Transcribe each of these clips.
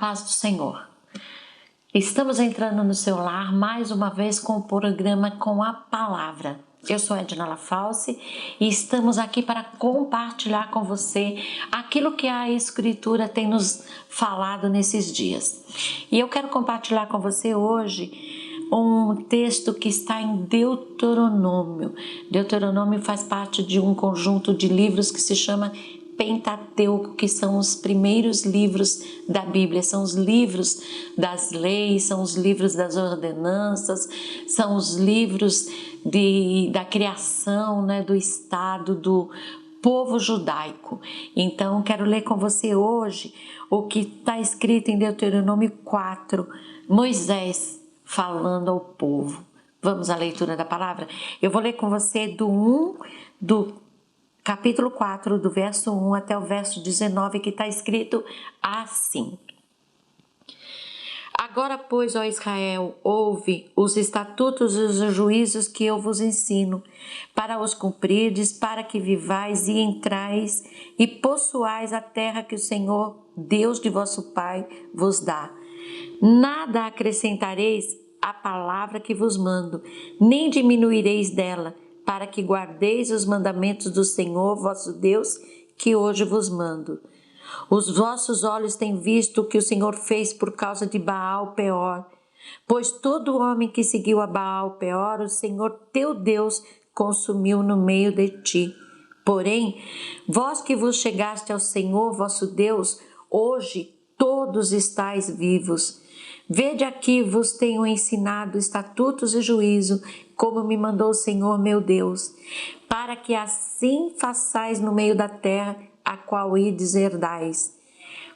paz do Senhor. Estamos entrando no seu lar mais uma vez com o programa Com a Palavra. Eu sou Edna Lafalce e estamos aqui para compartilhar com você aquilo que a Escritura tem nos falado nesses dias. E eu quero compartilhar com você hoje um texto que está em Deuteronômio. Deuteronômio faz parte de um conjunto de livros que se chama Pentateuco, que são os primeiros livros da Bíblia, são os livros das leis, são os livros das ordenanças, são os livros da criação, do Estado, do povo judaico. Então, quero ler com você hoje o que está escrito em Deuteronômio 4, Moisés falando ao povo. Vamos à leitura da palavra? Eu vou ler com você do capítulo 4, do verso 1 até o verso 19, que está escrito assim. Agora, pois, ó Israel, ouve os estatutos e os juízos que eu vos ensino, para os cumprirdes, para que vivais e entrais e possuais a terra que o Senhor, Deus de vosso Pai, vos dá. Nada acrescentareis à palavra que vos mando, nem diminuireis dela, para que guardeis os mandamentos do Senhor, vosso Deus, que hoje vos mando. Os vossos olhos têm visto o que o Senhor fez por causa de Baal-Peor, pois todo homem que seguiu a Baal-Peor, o Senhor teu Deus consumiu no meio de ti. Porém, vós que vos chegaste ao Senhor, vosso Deus, hoje todos estáis vivos. Vede aqui vos tenho ensinado estatutos e juízo, como me mandou o Senhor meu Deus, para que assim façais no meio da terra, a qual ides herdais.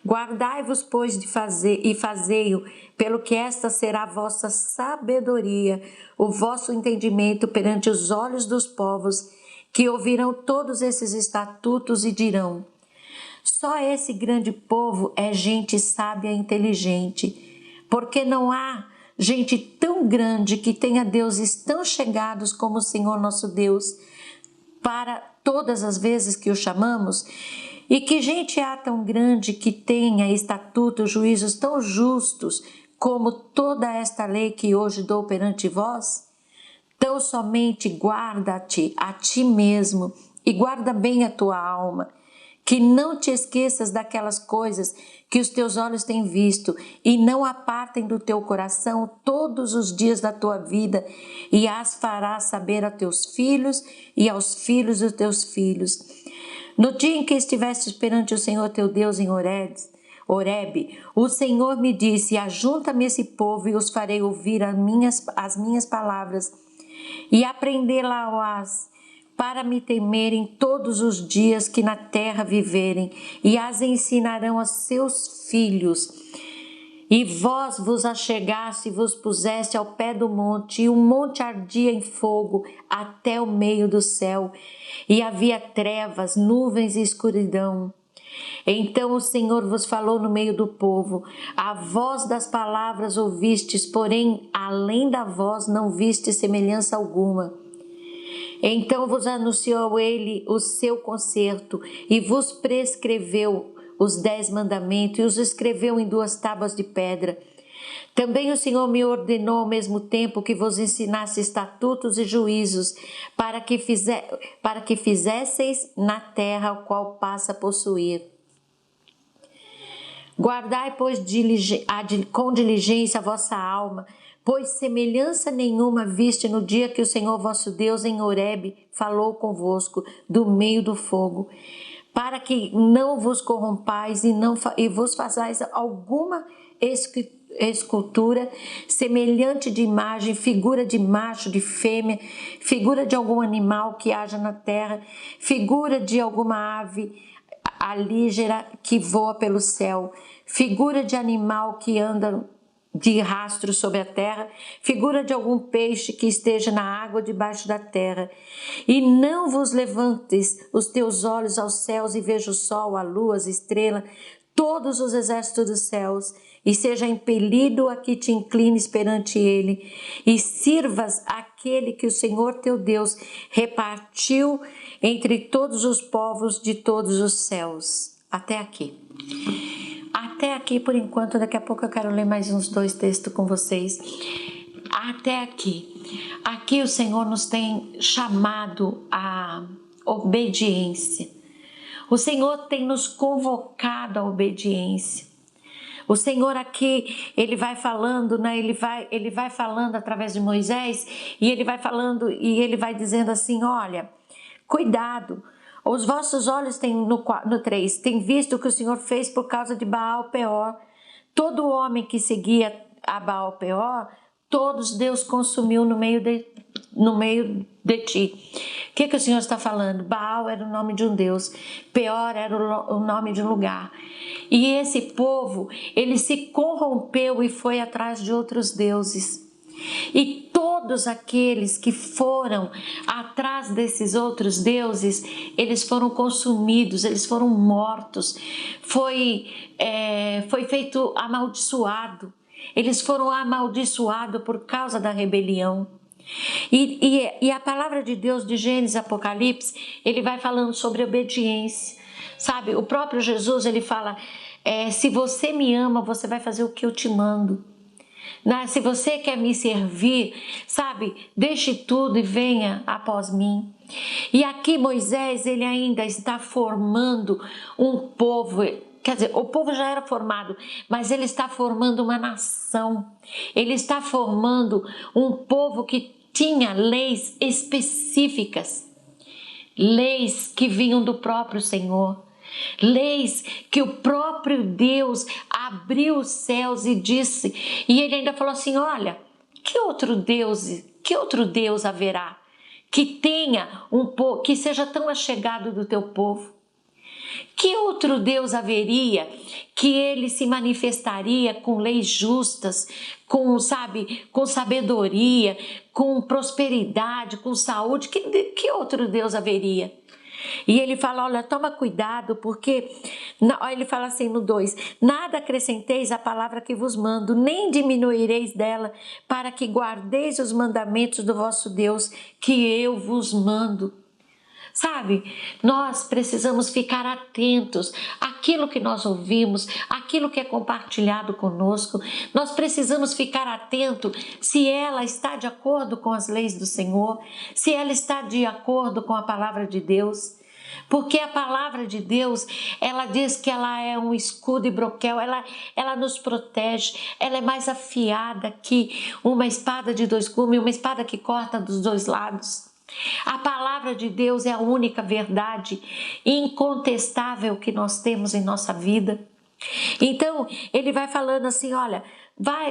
Guardai-vos, pois, de fazer e fazei-o, pelo que esta será a vossa sabedoria, o vosso entendimento perante os olhos dos povos, que ouvirão todos esses estatutos e dirão: só esse grande povo é gente sábia e inteligente, porque não há gente tão grande que tenha deuses tão chegados como o Senhor nosso Deus, para todas as vezes que o chamamos, e que gente há tão grande que tenha estatutos, juízos tão justos como toda esta lei que hoje dou perante vós? Tão somente guarda-te a ti mesmo e guarda bem a tua alma, que não te esqueças daquelas coisas que os teus olhos têm visto e não apartem do teu coração todos os dias da tua vida, e as farás saber a teus filhos e aos filhos dos teus filhos. No dia em que estivestes perante o Senhor teu Deus em Horebe, o Senhor me disse: ajunta-me esse povo e os farei ouvir as minhas palavras e aprendê-las, para me temerem todos os dias que na terra viverem, e as ensinarão a seus filhos. E vós vos achegaste e vos puseste ao pé do monte, e o monte ardia em fogo até o meio do céu, e havia trevas, nuvens e escuridão. Então o Senhor vos falou no meio do povo, a voz das palavras ouvistes, porém além da voz não viste semelhança alguma. Então vos anunciou ele o seu concerto e vos prescreveu os 10 mandamentos e os escreveu em 2 tábuas de pedra. Também o Senhor me ordenou ao mesmo tempo que vos ensinasse estatutos e juízos para que fizesseis na terra a qual passa a possuir. Guardai, pois, com diligência a vossa alma, pois semelhança nenhuma viste no dia que o Senhor vosso Deus em Horebe falou convosco do meio do fogo, para que não vos corrompais e vos façais alguma escultura semelhante de imagem, figura de macho, de fêmea, figura de algum animal que haja na terra, figura de alguma ave alígera que voa pelo céu, figura de animal que anda de rastro sobre a terra, figura de algum peixe que esteja na água debaixo da terra. E não vos levantes os teus olhos aos céus e veja o sol, a lua, as estrelas, todos os exércitos dos céus, e seja impelido a que te inclines perante ele, e sirvas aquele que o Senhor teu Deus repartiu entre todos os povos de todos os céus. Até aqui. Até aqui por enquanto, daqui a pouco eu quero ler mais uns 2 textos com vocês. Até aqui. Aqui o Senhor nos tem chamado à obediência. O Senhor tem nos convocado à obediência. O Senhor aqui, Ele vai falando, né? Ele vai falando através de Moisés e Ele vai falando e Ele vai dizendo assim, olha, cuidado, os vossos olhos têm, no 3, têm visto o que o Senhor fez por causa de Baal-Peor. Todo homem que seguia a Baal-Peor, todos Deus consumiu no meio de ti. O que o Senhor está falando? Baal era o nome de um Deus, Peor era o nome de um lugar. E esse povo, ele se corrompeu e foi atrás de outros deuses. E todos aqueles que foram atrás desses outros deuses, eles foram consumidos, eles foram mortos, foi feito amaldiçoado. Eles foram amaldiçoados por causa da rebelião. E a palavra de Deus de Gênesis e Apocalipse, ele vai falando sobre obediência. Sabe, o próprio Jesus, ele fala, se você me ama, você vai fazer o que eu te mando. Se você quer me servir, sabe, deixe tudo e venha após mim. E aqui Moisés, ele ainda está formando um povo. Quer dizer, o povo já era formado, mas ele está formando uma nação. Ele está formando um povo que tinha leis específicas, leis que vinham do próprio Senhor, leis que o próprio Deus abriu os céus e disse, e ele ainda falou assim, olha, que outro Deus haverá que tenha um povo, que seja tão achegado do teu povo? Que outro Deus haveria que ele se manifestaria com leis justas, com sabedoria, com prosperidade, com saúde? Que outro Deus haveria? E ele fala, olha, toma cuidado, porque, ele fala assim no 2, nada acrescenteis à palavra que vos mando, nem diminuireis dela, para que guardeis os mandamentos do vosso Deus, que eu vos mando. Sabe, nós precisamos ficar atentos àquilo que nós ouvimos, àquilo que é compartilhado conosco. Nós precisamos ficar atentos se ela está de acordo com as leis do Senhor, se ela está de acordo com a palavra de Deus. Porque a palavra de Deus, ela diz que ela é um escudo e broquel, ela nos protege, ela é mais afiada que uma espada de 2 gumes, uma espada que corta dos 2 lados. A palavra de Deus é a única verdade incontestável que nós temos em nossa vida. Então, ele vai falando assim, olha,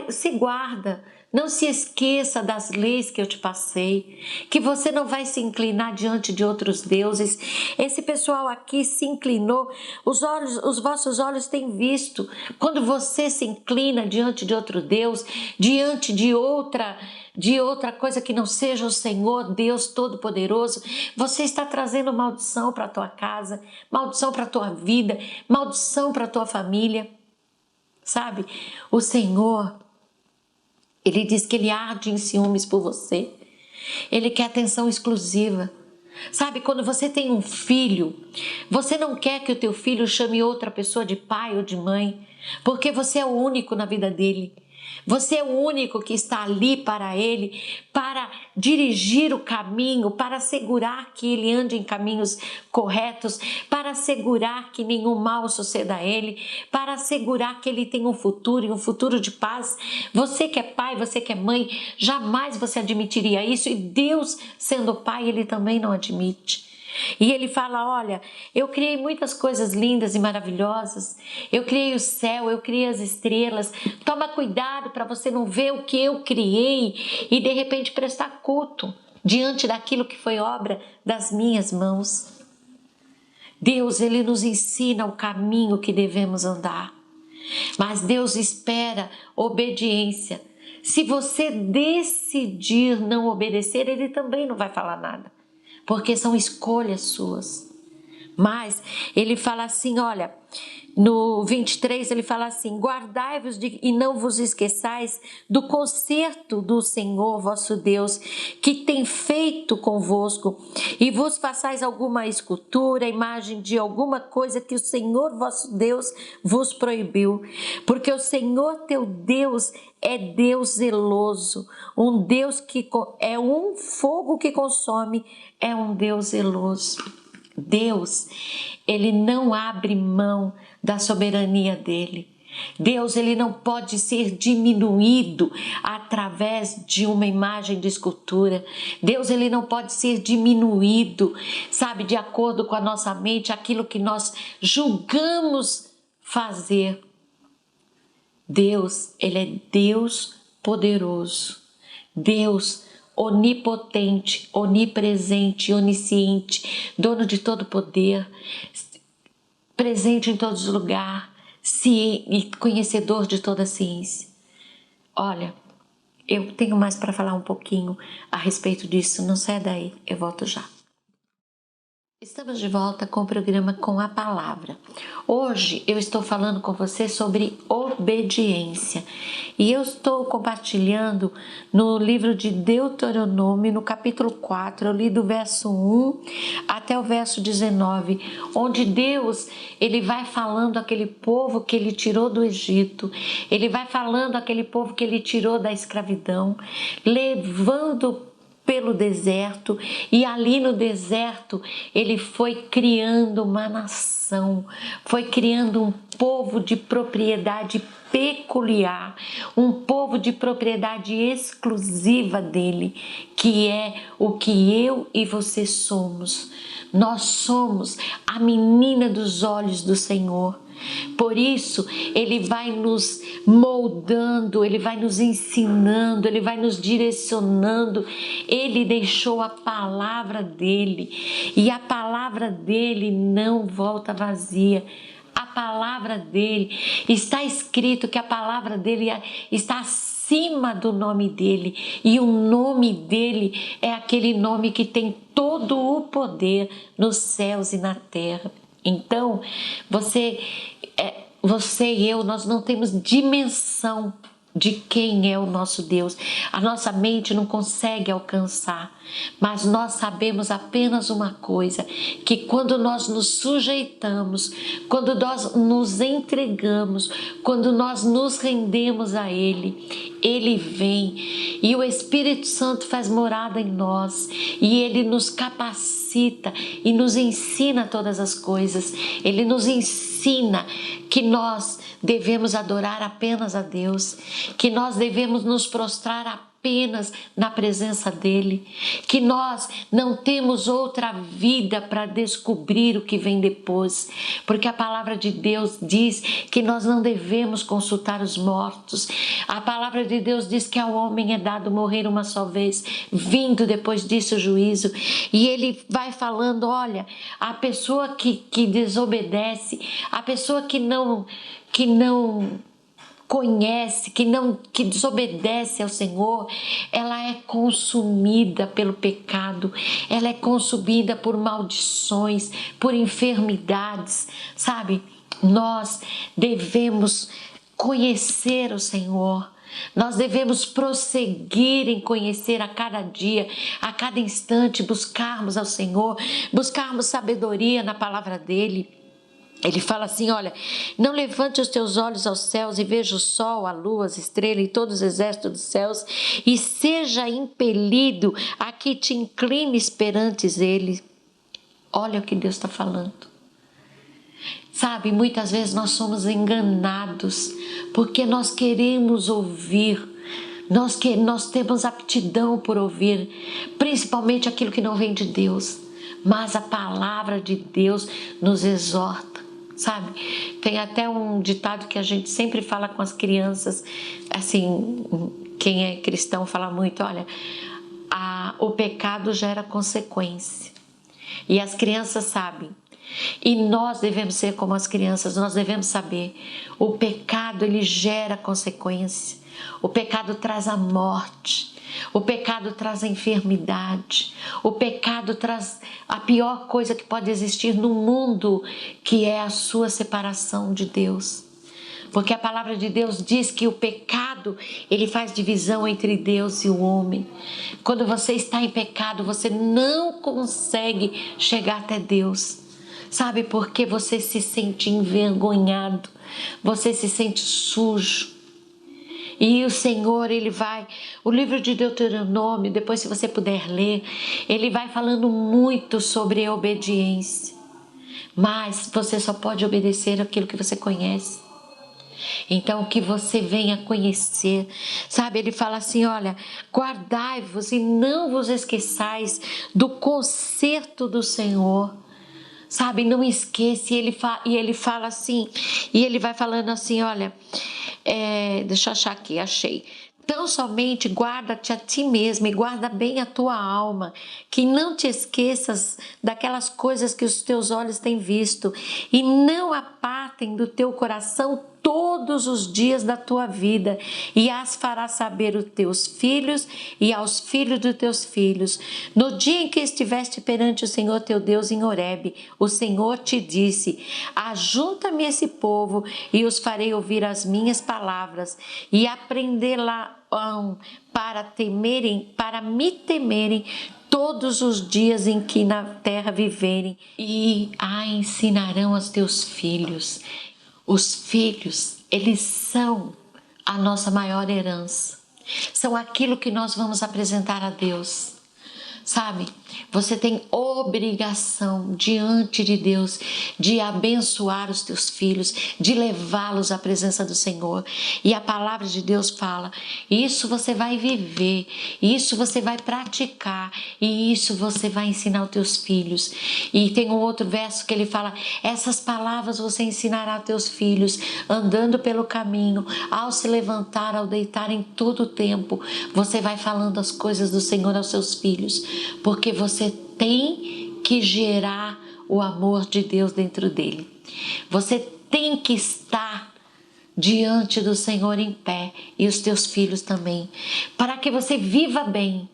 se guarda, não se esqueça das leis que eu te passei, que você não vai se inclinar diante de outros deuses. Esse pessoal aqui se inclinou, os vossos olhos têm visto. Quando você se inclina diante de outro Deus, diante de outra coisa que não seja o Senhor Deus Todo-Poderoso, você está trazendo maldição para a tua casa, maldição para a tua vida, maldição para a tua família. Sabe, o Senhor, Ele diz que Ele arde em ciúmes por você. Ele quer atenção exclusiva. Sabe, quando você tem um filho, você não quer que o teu filho chame outra pessoa de pai ou de mãe, porque você é o único na vida dele. Você é o único que está ali para ele, para dirigir o caminho, para assegurar que ele ande em caminhos corretos, para assegurar que nenhum mal suceda a ele, para assegurar que ele tenha um futuro e um futuro de paz. Você que é pai, você que é mãe, jamais você admitiria isso, e Deus, sendo pai, Ele também não admite. E ele fala, olha, eu criei muitas coisas lindas e maravilhosas, eu criei o céu, eu criei as estrelas, toma cuidado para você não ver o que eu criei e de repente prestar culto diante daquilo que foi obra das minhas mãos. Deus, Ele nos ensina o caminho que devemos andar, mas Deus espera obediência. Se você decidir não obedecer, Ele também não vai falar nada. Porque são escolhas suas. Mas ele fala assim, olha, no 23 ele fala assim: guardai-vos e não vos esqueçais do concerto do Senhor vosso Deus, que tem feito convosco, e vos façais alguma escultura, imagem de alguma coisa que o Senhor vosso Deus vos proibiu, porque o Senhor teu Deus é Deus zeloso, um Deus que é um fogo que consome, é um Deus zeloso. Deus, ele não abre mão da soberania dele. Deus, ele não pode ser diminuído através de uma imagem de escultura. Deus, ele não pode ser diminuído, sabe, de acordo com a nossa mente, aquilo que nós julgamos fazer. Deus, ele é Deus poderoso. Deus onipotente, onipresente, onisciente, dono de todo poder, presente em todos os lugares e conhecedor de toda a ciência. Olha, eu tenho mais para falar um pouquinho a respeito disso, não sai daí, eu volto já. Estamos de volta com o programa Com a Palavra. Hoje eu estou falando com você sobre obediência e eu estou compartilhando no livro de Deuteronômio, no capítulo 4, eu li do verso 1 até o verso 19, onde Deus, ele vai falando aquele povo que ele tirou do Egito, ele vai falando aquele povo que ele tirou da escravidão, levando pelo deserto, e ali no deserto ele foi criando uma nação, foi criando um povo de propriedade peculiar, um povo de propriedade exclusiva dele, que é o que eu e você somos. Nós somos a menina dos olhos do Senhor. Por isso, ele vai nos moldando, ele vai nos ensinando, ele vai nos direcionando. Ele deixou a palavra dele e a palavra dele não volta vazia. A palavra dele, está escrito que a palavra dele está acima do nome dele, e o nome dele é aquele nome que tem todo o poder nos céus e na terra. Então, você e eu, nós não temos dimensão de quem é o nosso Deus. A nossa mente não consegue alcançar, mas nós sabemos apenas uma coisa, que quando nós nos sujeitamos, quando nós nos entregamos, quando nós nos rendemos a Ele, Ele vem e o Espírito Santo faz morada em nós e Ele nos capacita e nos ensina todas as coisas. Ele nos ensina que nós devemos adorar apenas a Deus, que nós devemos nos prostrar apenas na presença dEle, que nós não temos outra vida para descobrir o que vem depois, porque a palavra de Deus diz que nós não devemos consultar os mortos. A palavra de Deus diz que ao homem é dado morrer uma só vez, vindo depois disso o juízo. E ele vai falando, olha, a pessoa que desobedece, a pessoa que não conhece, que desobedece ao Senhor, ela é consumida pelo pecado, ela é consumida por maldições, por enfermidades, sabe? Nós devemos conhecer o Senhor. Nós devemos prosseguir em conhecer a cada dia, a cada instante, buscarmos ao Senhor, buscarmos sabedoria na palavra dEle. Ele fala assim, olha, não levante os teus olhos aos céus e veja o sol, a lua, as estrelas e todos os exércitos dos céus, e seja impelido a que te inclines perante ele. Olha o que Deus está falando. Sabe, muitas vezes nós somos enganados porque nós queremos ouvir, nós temos aptidão por ouvir, principalmente aquilo que não vem de Deus, mas a palavra de Deus nos exorta. Sabe, tem até um ditado que a gente sempre fala com as crianças, assim, quem é cristão fala muito, olha, o pecado gera consequência, e as crianças sabem, e nós devemos ser como as crianças, nós devemos saber, o pecado ele gera consequência, o pecado traz a morte, O pecado traz a enfermidade. O pecado traz a pior coisa que pode existir no mundo, que é a sua separação de Deus. Porque a palavra de Deus diz que o pecado, ele faz divisão entre Deus e o homem. Quando você está em pecado, você não consegue chegar até Deus. Sabe por quê? Você se sente envergonhado, você se sente sujo. E o Senhor, Ele vai, o livro de Deuteronômio, depois se você puder ler, Ele vai falando muito sobre a obediência. Mas você só pode obedecer aquilo que você conhece. Então, que você venha conhecer, sabe? Ele fala assim, olha, guardai-vos e não vos esqueçais do conserto do Senhor, sabe? Não esqueça, e ele fala assim, e ele vai falando assim, olha, deixa eu achar aqui, achei. Tão somente guarda-te a ti mesmo e guarda bem a tua alma, que não te esqueças daquelas coisas que os teus olhos têm visto e não apartem do teu coração todos os dias da tua vida, e as farás saber aos teus filhos e aos filhos dos teus filhos. No dia em que estiveste perante o Senhor teu Deus em Horebe, o Senhor te disse, ajunta-me esse povo e os farei ouvir as minhas palavras e aprendê-la para me temerem todos os dias em que na terra viverem, e a ensinarão aos teus filhos. Os filhos, eles são a nossa maior herança, são aquilo que nós vamos apresentar a Deus. Sabe, você tem obrigação diante de Deus de abençoar os teus filhos, de levá-los à presença do Senhor. E a palavra de Deus fala, isso você vai viver, isso você vai praticar e isso você vai ensinar aos teus filhos. E tem um outro verso que ele fala, essas palavras você ensinará aos teus filhos, andando pelo caminho, ao se levantar, ao deitar em todo o tempo, você vai falando as coisas do Senhor aos seus filhos. Porque você tem que gerar o amor de Deus dentro dele. Você tem que estar diante do Senhor em pé e os teus filhos também, para que você viva bem,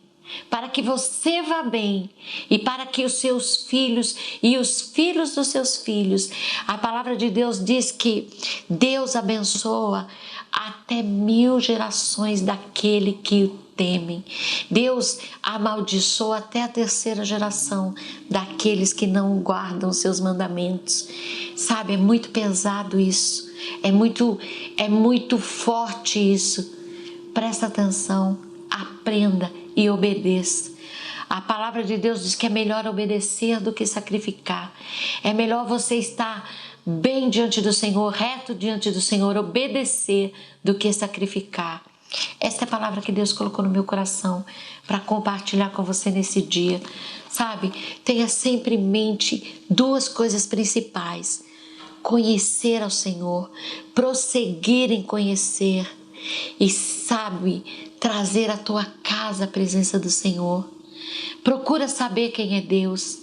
para que você vá bem e para que os seus filhos e os filhos dos seus filhos. A palavra de Deus diz que Deus abençoa até 1000 gerações daquele que o temem. Deus amaldiçoa até a 3ª geração daqueles que não guardam seus mandamentos. Sabe, é muito pesado isso, é muito forte isso. Presta atenção, aprenda e obedeça. A palavra de Deus diz que é melhor obedecer do que sacrificar. É melhor você estar bem diante do Senhor, reto diante do Senhor, obedecer do que sacrificar. Esta é a palavra que Deus colocou no meu coração para compartilhar com você nesse dia. Sabe, tenha sempre em mente 2 coisas principais: conhecer ao Senhor, prosseguir em conhecer e, sabe, trazer a tua casa à presença do Senhor. Procura saber quem é Deus.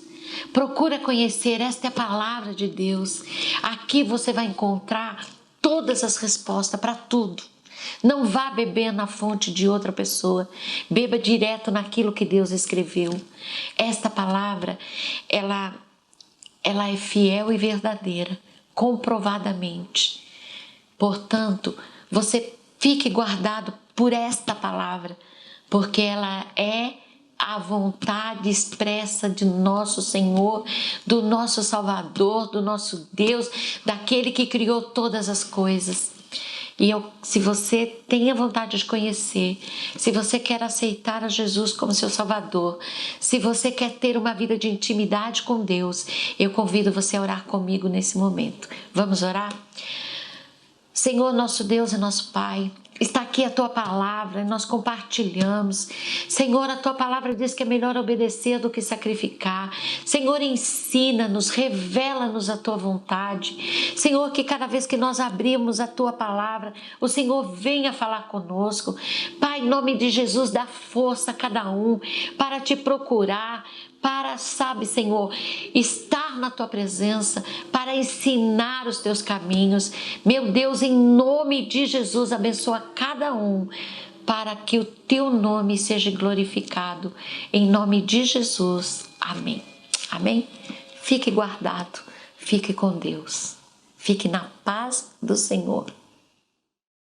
Procura conhecer, esta é a palavra de Deus. Aqui você vai encontrar todas as respostas para tudo. Não vá beber na fonte de outra pessoa, beba direto naquilo que Deus escreveu. Esta palavra, ela é fiel e verdadeira, comprovadamente. Portanto, você fique guardado por esta palavra, porque ela é a vontade expressa de nosso Senhor, do nosso Salvador, do nosso Deus, daquele que criou todas as coisas. E se você tem a vontade de conhecer, se você quer aceitar a Jesus como seu Salvador, se você quer ter uma vida de intimidade com Deus, eu convido você a orar comigo nesse momento. Vamos orar? Senhor, nosso Deus e nosso Pai, está aqui a Tua palavra, nós compartilhamos. Senhor, a Tua palavra diz que é melhor obedecer do que sacrificar. Senhor, ensina-nos, revela-nos a Tua vontade. Senhor, que cada vez que nós abrimos a Tua palavra, o Senhor venha falar conosco. Pai, em nome de Jesus, dá força a cada um para Te procurar, para, sabe, Senhor, estar na Tua presença, para ensinar os Teus caminhos. Meu Deus, em nome de Jesus, abençoa cada um para que o teu nome seja glorificado. Em nome de Jesus. Amém. Amém? Fique guardado, fique com Deus, fique na paz do Senhor.